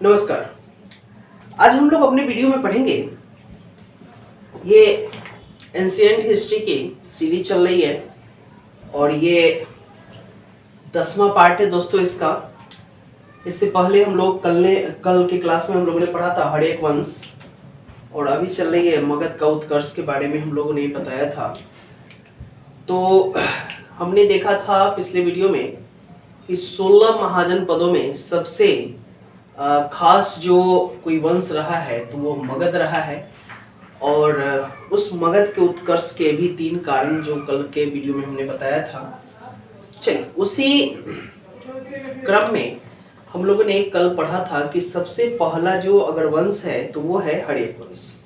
नमस्कार। आज हम लोग अपने वीडियो में पढ़ेंगे, ये एंशिएंट हिस्ट्री की सीरीज चल रही है और ये 10वां पार्ट है दोस्तों इसका। इससे पहले हम लोग कल के क्लास में हम लोगों ने पढ़ा था हड़ेक वंश और अभी चल रही है मगध का उत्कर्ष के बारे में हम लोगों ने बताया था। तो हमने देखा था पिछले वीडियो में कि 16 महाजनपदों में सबसे खास जो कोई वंश रहा है तो वो मगध रहा है और उस मगध के उत्कर्ष के भी 3 कारण जो कल के वीडियो में हमने बताया था। चलिए उसी क्रम में हम लोगों ने कल पढ़ा था कि सबसे पहला जो अगर वंश है तो वो है हड़ेक वंश।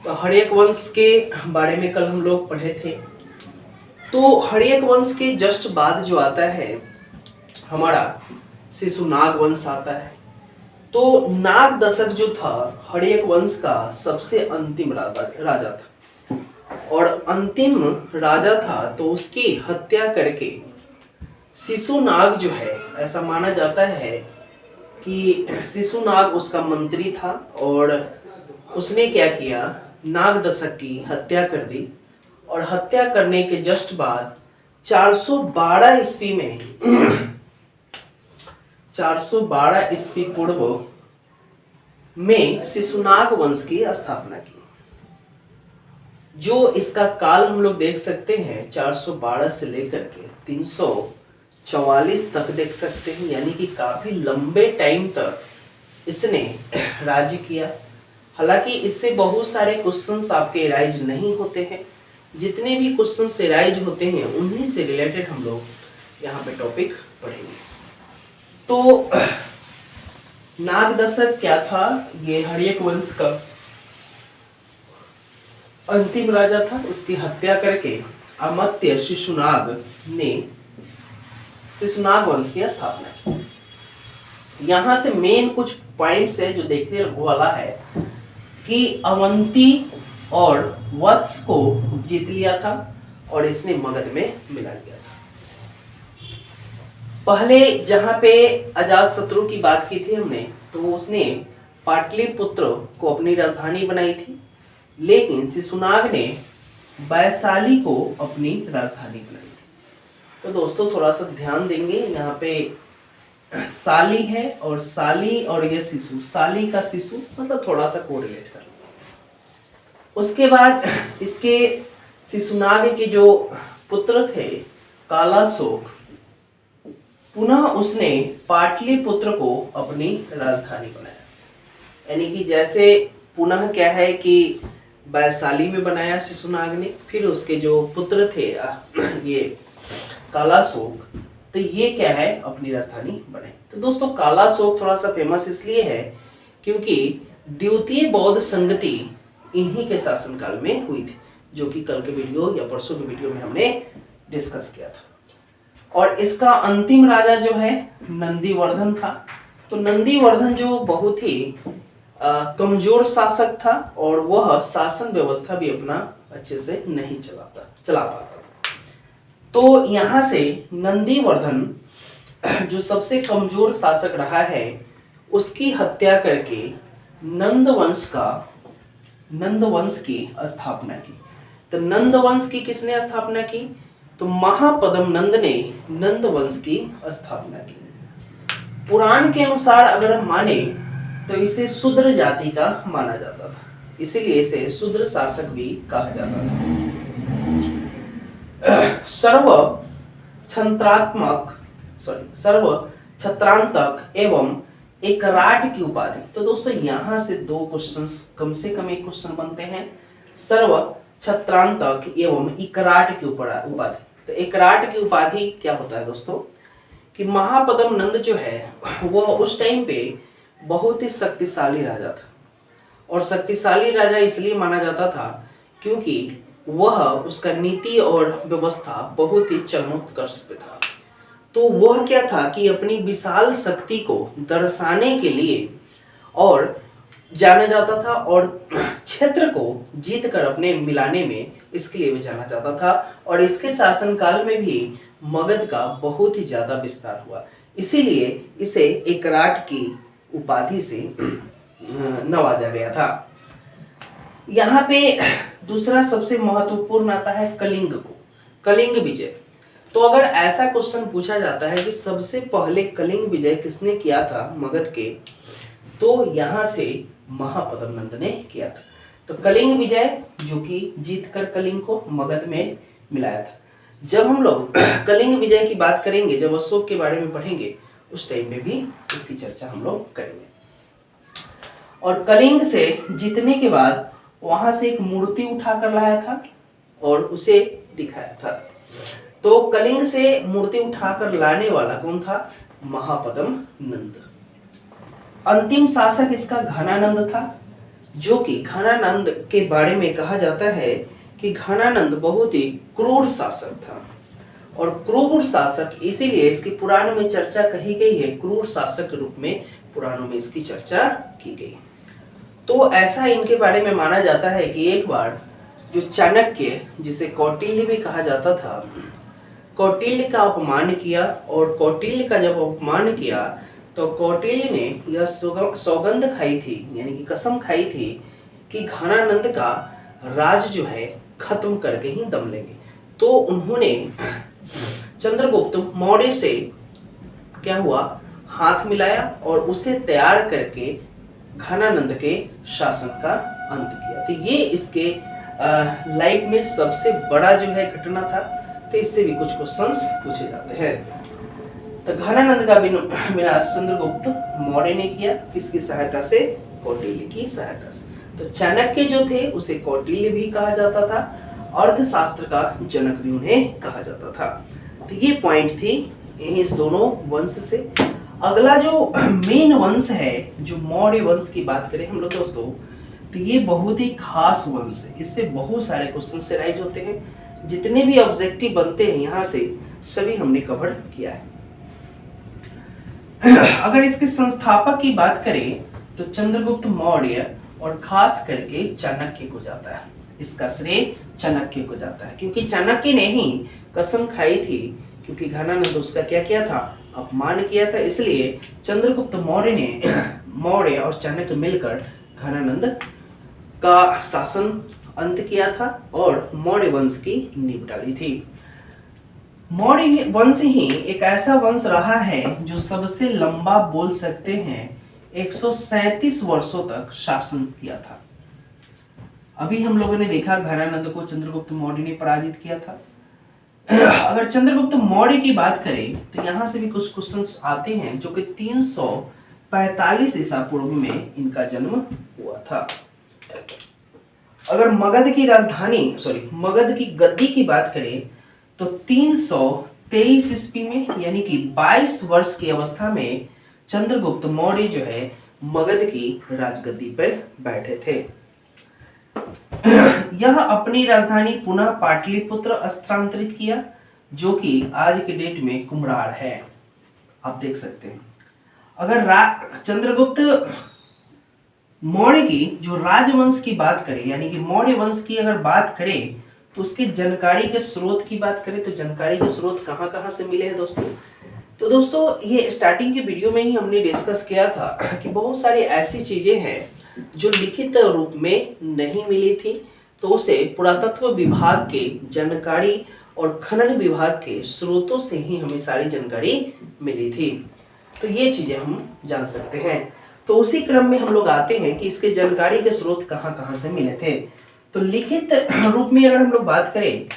तो हड़ेक वंश के बारे में कल हम लोग पढ़े थे। तो हड़ेक वंश के जस्ट बाद जो आता है हमारा शिशुनाग वंश आता है। तो नाग दशक जो था हड़ेक वंश का सबसे अंतिम राजा था और अंतिम राजा था तो उसकी हत्या करके शिशुनाग जो है, ऐसा माना जाता है कि शिशुनाग उसका मंत्री था और उसने क्या किया, नाग दशक की हत्या कर दी और हत्या करने के जस्ट बाद 412 ईस्वी में 412 ईस्वी पूर्व में शिशुनाग वंश की स्थापना की। जो इसका काल हम लोग देख सकते हैं 412 से लेकर के 344 तक देख सकते हैं, यानी कि काफी लंबे टाइम तक इसने राज्य किया। हालांकि इससे बहुत सारे क्वेश्चंस आपके राइज नहीं होते हैं, जितने भी क्वेश्चंस राइज होते हैं उन्हीं से रिलेटेड हम लोग यहाँ पे टॉपिक पढ़ेंगे। तो नाग दशक क्या था, ये हड़ेक वंश का अंतिम राजा था। उसकी हत्या करके अमात्य शिशुनाग ने शिशुनाग वंश की स्थापना की। यहाँ से मेन कुछ पॉइंट्स है जो देखने वाला है कि अवंती और वत्स को जीत लिया था और इसने मगध में मिला लिया था। पहले जहां पे अजातशत्रु की बात की थी हमने, तो उसने पाटलिपुत्र को अपनी राजधानी बनाई थी, लेकिन शिशुनाग ने वैशाली को अपनी राजधानी बनाई थी। तो दोस्तों थोड़ा सा ध्यान देंगे, यहाँ पे साली है और साली और ये शिशु, साली का शिशु मतलब थोड़ा सा कोरिलेट कर। उसके बाद इसके शिशुनाग के जो पुत्र थे कालाशोक, पुनः उसने पाटलिपुत्र को अपनी राजधानी बनाया। यानी कि जैसे पुनः क्या है कि वैशाली में बनाया शिशुनाग ने, फिर उसके जो पुत्र थे ये कालाशोक, तो ये क्या है अपनी राजधानी बनाई। तो दोस्तों कालाशोक थोड़ा सा फेमस इसलिए है क्योंकि द्वितीय बौद्ध संगति इन्हीं के शासनकाल में हुई थी, जो कि कल के वीडियो या परसों के वीडियो में हमने डिस्कस किया था। और इसका अंतिम राजा जो है नंदीवर्धन था। तो नंदीवर्धन जो बहुत ही कमजोर शासक था और वह शासन व्यवस्था भी अपना अच्छे से नहीं चला पाता था। तो यहाँ से नंदीवर्धन जो सबसे कमजोर शासक रहा है उसकी हत्या करके नंद वंश की स्थापना की। तो नंद वंश की किसने स्थापना की, तो महापद्म नंद ने नंद वंश की स्थापना की। पुराण के अनुसार अगर हम माने तो इसे शूद्र जाति का माना जाता था, इसीलिए इसे शूद्र शासक भी कहा जाता था। सर्व छत्रांतक एवं एकराट की उपाधि। तो दोस्तों यहाँ से 2 क्वेश्चंस, कम से कम एक क्वेश्चन बनते हैं। सर्व छत्रांतक एवं एकराट की उपाधि। तो एकराट की उपाधि क्या होता है दोस्तों, कि महापद्म नंद जो है वह उस टाइम पे बहुत ही शक्तिशाली राजा था। और शक्तिशाली राजा इसलिए माना जाता था क्योंकि वह उसका नीति और व्यवस्था बहुत ही चरमोत्कर्ष पे था। तो वह क्या था कि अपनी विशाल शक्ति को दर्शाने के लिए और जाना जाता था और क्षेत्र को जीत कर अपने मिलाने में इसके लिए भी जाना जाता था। और इसके शासनकाल में भी मगध का बहुत ही ज्यादा विस्तार हुआ, इसीलिए इसे एकराट की उपाधि से नवाजा गया था। यहाँ पे दूसरा सबसे महत्वपूर्ण आता है कलिंग को, कलिंग विजय। तो अगर ऐसा क्वेश्चन पूछा जाता है कि सबसे पहले कलिंग विजय किसने किया था मगध के, तो यहाँ से महापद्म नंद ने किया था। तो कलिंग विजय जो कि जीतकर कलिंग को मगध में मिलाया था। जब हम लोग कलिंग विजय की बात करेंगे, जब अशोक के बारे में पढ़ेंगे, उस टाइम में भी इसकी चर्चा हम लोग करेंगे। और कलिंग से जीतने के बाद वहां से एक मूर्ति उठाकर लाया था और उसे दिखाया था। तो कलिंग से मूर्ति उठाकर लाने वाला कौन था? महापद्म नंद। अंतिम शासक इसका घनानंद था, जो कि घनानंद के बारे में कहा जाता है कि घनानंद बहुत ही क्रूर शासक था। और क्रूर शासक इसीलिए इसकी पुराण में चर्चा कही गई है, क्रूर शासक के रूप में पुराणों में इसकी चर्चा की गई। तो ऐसा इनके बारे में माना जाता है कि एक बार जो चाणक्य, जिसे कौटिल्य भी कहा जाता था, कौटिल्य का अपमान किया। और कौटिल्य का जब अपमान किया तो कौटिल्य ने यह सौगंध खाई थी, यानी कि कसम खाई थी कि घनानंद का राज जो है खत्म करके ही दम लेंगे। तो उन्होंने चंद्रगुप्त मौर्य से क्या हुआ, हाथ मिलाया और उसे तैयार करके घनानंद के शासन का अंत किया। तो ये इसके लाइफ में सबसे बड़ा जो है घटना था। तो इससे भी कुछ क्वेश्चंस पूछे जाते हैं। तो घनानंद का विनाश चंद्रगुप्त मौर्य ने किया, किसकी सहायता से? कौटिल्य की सहायता से। तो चाणक्य जो थे उसे कौटिल्य भी कहा जाता था, अर्थशास्त्र का जनक भी उन्हें कहा जाता था। तो ये पॉइंट थी इस दोनों वंश से। अगला जो मेन वंश है, जो मौर्य वंश की बात करें हम लोग दोस्तों, तो ये बहुत ही खास वंश है। इससे बहुत सारे क्वेश्चन से राइज होते हैं। जितने भी ऑब्जेक्टिव बनते हैं यहाँ से सभी हमने कवर किया है। अगर इसके संस्थापक की बात करें तो चंद्रगुप्त मौर्य और खास करके चाणक्य को जाता है। इसका श्रेय चाणक्य को जाता है, क्योंकि चाणक्य ने ही कसम खाई थी, क्योंकि घनानंद उसका क्या किया था? अपमान किया था। इसलिए चंद्रगुप्त मौर्य ने मौर्य और चाणक्य मिलकर घनानंद का शासन अंत किया था और मौर्य वंश की नींव डाली थी। मौर्य वंश ही एक ऐसा वंश रहा है जो सबसे लंबा बोल सकते हैं 137 वर्षों तक शासन किया था। अभी हम लोगों ने देखा घनानंद को चंद्रगुप्त मौर्य ने पराजित किया था। अगर चंद्रगुप्त मौर्य की बात करें तो यहाँ से भी कुछ क्वेश्चंस आते हैं, जो कि 345 ईसा पूर्व में इनका जन्म हुआ था। अगर मगध की गद्दी की बात करें तो 323 ईस्वी में, यानी कि 22 वर्ष की अवस्था में चंद्रगुप्त मौर्य जो है मगध की राजगद्दी पर बैठे थे। यह अपनी राजधानी पुनः पाटलिपुत्र स्थानांतरित किया, जो कि आज के डेट में कुम्हरार है। आप देख सकते हैं। अगर चंद्रगुप्त मौर्य की जो राजवंश की बात करें, यानी कि मौर्य वंश की अगर बात करें, तो उसकी जानकारी के स्रोत की बात करें तो जानकारी के स्रोत कहाँ कहाँ से मिले हैं दोस्तों? तो दोस्तों ये स्टार्टिंग के वीडियो में ही हमने डिस्कस किया था कि बहुत सारी ऐसी चीजें हैं जो लिखित रूप में नहीं मिली थी, तो उसे पुरातत्व विभाग के जानकारी और खनन विभाग के स्रोतों से ही हमें सारी जानकारी मिली थी। तो ये चीजें हम जान सकते हैं। तो उसी क्रम में हम लोग आते हैं कि इसके जानकारी के स्रोत कहाँ कहाँ से मिले थे। तो लिखित रूप में अगर हम लोग बात करें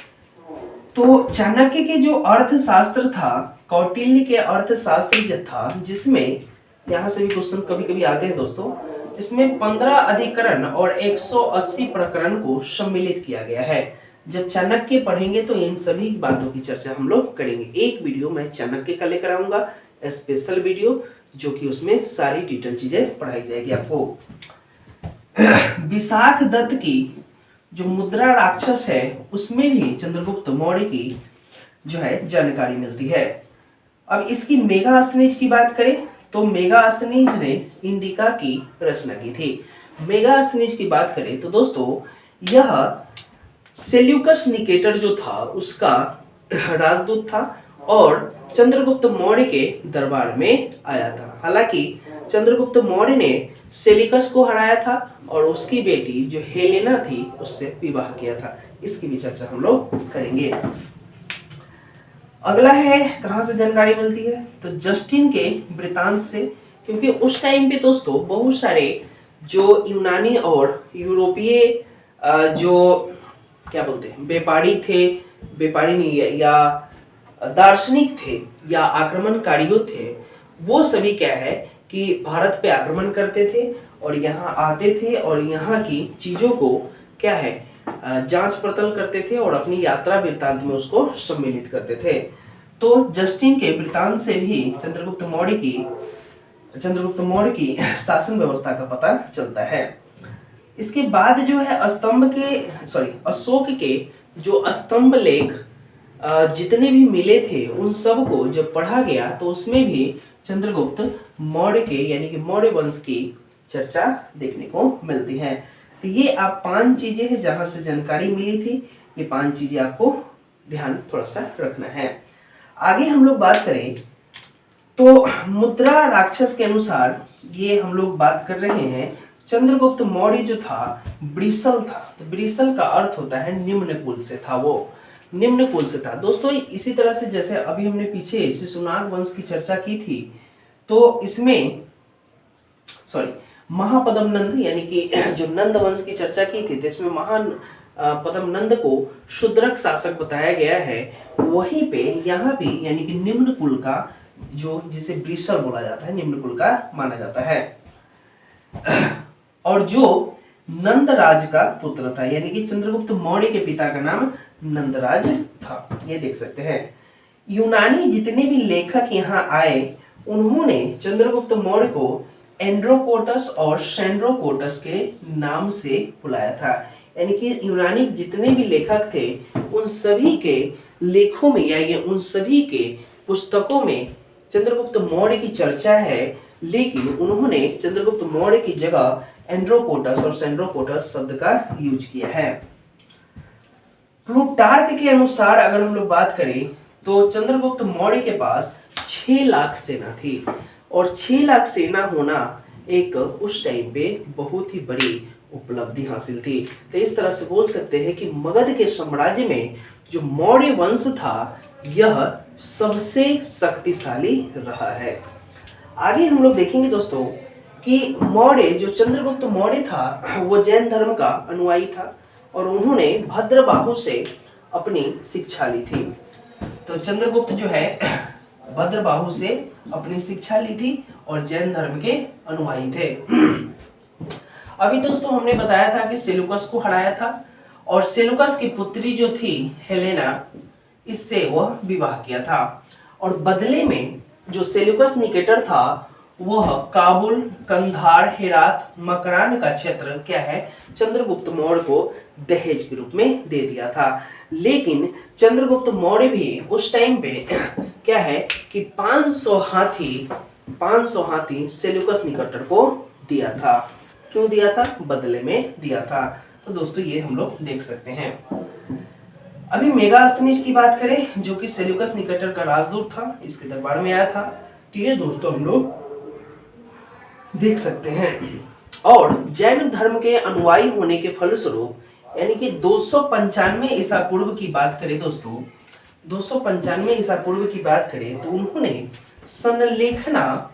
तो चाणक्य के जो अर्थशास्त्र था, कौटिल्य के अर्थशास्त्र जो था, जिसमें यहाँ से भी क्वेश्चन कभी कभी आते हैं दोस्तों, इसमें 15 अधिकरण और 180 प्रकरण को सम्मिलित किया गया है। जब चाणक्य पढ़ेंगे तो इन सभी बातों की चर्चा हम लोग करेंगे। एक वीडियो मैं चाणक्य का लेकर आऊंगा, स्पेशल वीडियो, जो कि उसमें सारी डिटेल चीजें पढ़ाई जाएगी आपको। विशाख दत्त की जो मुद्रा राक्षस है उसमें भी चंद्रगुप्त मौर्य की जो है जानकारी मिलती है। अब इसकी मेगास्थनीज की बात करें तो मेगास्थनीज ने इंडिका की रचना की थी। मेगास्थनीज की बात करें तो दोस्तों यह सेल्यूकस निकेटर जो था उसका राजदूत था और चंद्रगुप्त मौर्य के दरबार में आया था। हालांकि चंद्रगुप्त मौर्य ने सेलिकस को हराया था और उसकी बेटी जो हेलेना थी उससे विवाह किया था। इसकी भी चर्चा हम लोग करेंगे। अगला है कहां से जानकारी मिलती है, तो जस्टिन के वृतांत से, क्योंकि उस टाइम पे दोस्तों बहुत सारे जो यूनानी और यूरोपीय जो क्या बोलते हैं व्यापारी थे, व्यापारी नहीं या दार्शनिक थे या आक्रमणकारियों थे, वो सभी क्या है कि भारत पे आक्रमण करते थे और यहाँ आते थे और यहाँ की चीजों को क्या है जांच पड़ताल करते थे और अपनी यात्रा वृत्तांत में उसको सम्मिलित करते थे। तो जस्टिन के वृत्तांत से भी चंद्रगुप्त मौर्य की शासन व्यवस्था का पता चलता है। इसके बाद जो है अशोक के जो स्तंभ लेख जितने भी मिले थे उन सब को जब पढ़ा गया तो उसमें भी चंद्रगुप्त मौर्य के यानी कि मौर्य वंश की चर्चा देखने को मिलती है। तो ये आप 5 चीजें हैं जहां से जानकारी मिली थी, ये 5 चीजें आपको ध्यान थोड़ा सा रखना है। आगे हम लोग बात करें तो मुद्रा राक्षस के अनुसार ये हम लोग बात कर रहे हैं चंद्रगुप्त मौर्य जो था ब्रिसल था। तो ब्रिसल का अर्थ होता है निम्न कुल से था, वो निम्न कुल से था। दोस्तों इसी तरह से जैसे अभी हमने पीछे शिशुनाग वंश की चर्चा की थी, तो इसमें महापद्म नंद यानी कि जो नंद वंश की चर्चा की थी, तो इसमें महान पद्म नंद को शूद्रक शासक बताया गया है। वहीं पे यहाँ भी यानी कि निम्न कुल का जो जिसे ब्रिसल बोला जाता है निम्न कुल का माना जाता है और जो नंदराज का पुत्र था, यानी कि चंद्रगुप्त मौर्य के पिता का नाम नंदराज था। ये देख सकते हैं। यूनानी जितने भी लेखक यहाँ आए उन्होंने चंद्रगुप्त मौर्य को एंड्रोकोटस और सेंड्रोकोटस के नाम से बुलाया था। यानी कि यूनानी जितने भी लेखक थे उन सभी के लेखों में या ये उन सभी के पुस्तकों में चंद्रगुप्त मौर्य की चर्चा है, लेकिन उन्होंने चंद्रगुप्त मौर्य की जगह एंड्रोकोटस और सेंड्रोकोटस शब्द का यूज किया है। प्लूटार्क के अनुसार अगर हम लोग बात करें तो चंद्रगुप्त मौर्य के पास 6 लाख सेना थी और 6 लाख सेना होना एक उस टाइम पे बहुत ही बड़ी उपलब्धि हासिल थी। तो इस तरह से बोल सकते हैं कि मगध के साम्राज्य में जो मौर्य वंश था यह सबसे शक्तिशाली रहा है। आगे हम लोग देखेंगे दोस्तों कि मौर्य जो चंद्रगुप्त मौर्य था वो जैन धर्म का अनुयायी था और उन्होंने भद्रबाहु से अपनी शिक्षा ली थी। तो चंद्रगुप्त जो है भद्रबाहु से अपनी शिक्षा ली थी और जैन धर्म के अनुयायी थे। अभी दोस्तों हमने बताया था कि सेलुकस को हराया था और सेलुकस की पुत्री जो थी हेलेना, इससे वह विवाह किया था और बदले में जो सेलुकस निकेटर था वह काबुल, कंधार, हेरात, मकरान का क्षेत्र क्या है चंद्रगुप्त मौर्य को दहेज के रूप में दे दिया था। लेकिन चंद्रगुप्त मौर्य भी उस टाइम पे क्या है कि 500 हाथी सेलुकस निकेटर को दिया था। क्यों दिया था? बदले में दिया था। तो दोस्तों ये हम लोग देख सकते हैं। अभी मेगास्थनीज की बात करें जो कि सेल्यूकस निकेटर का राजदूत था, इसके दरबार में आया था। तो ये दोस्तों हम लोग देख सकते हैं। और जैन धर्म के अनुयायी होने के फलस्वरूप यानी कि 295 ईसा पूर्व की बात करें दोस्तों, 295 ईसा पूर्व की बात करें तो उन्होंने संलेखना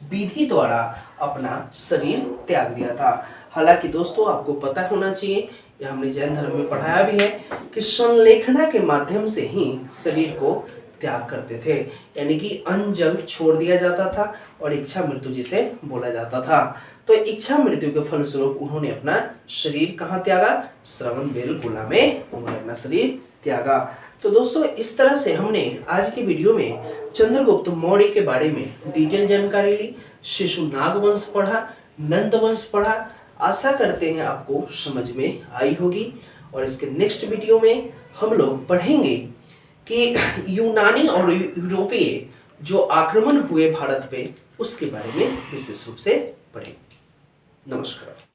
विधि द्वारा अपना शरीर त्याग दिया था। हालांकि दोस्तों आपको पता होना चाहिए, यह हमने जैन धर्म में पढ़ाया भी है कि संलेखना के माध्यम से ही शरीर को त्याग करते थे, यानी कि अन्न जल छोड़ दिया जाता था और इच्छा मृत्यु जिसे बोला जाता था। तो इच्छा मृत्यु के फलस्वरूप उन्होंने अपना शरीर कहाँ त्यागा? श्रवणबेलगोला में उन्होंने अपना शरीर त्यागा। तो दोस्तों इस तरह से हमने आज की वीडियो में चंद्रगुप्त मौर्य के बारे में डिटेल जानकारी ली, शिशुनाग वंश पढ़ा, नंद वंश पढ़ा। आशा करते हैं आपको समझ में आई होगी और इसके नेक्स्ट वीडियो में हम लोग पढ़ेंगे कि यूनानी और यूरोपीय जो आक्रमण हुए भारत पे उसके बारे में विशेष रूप से पढ़ेंगे। नमस्कार।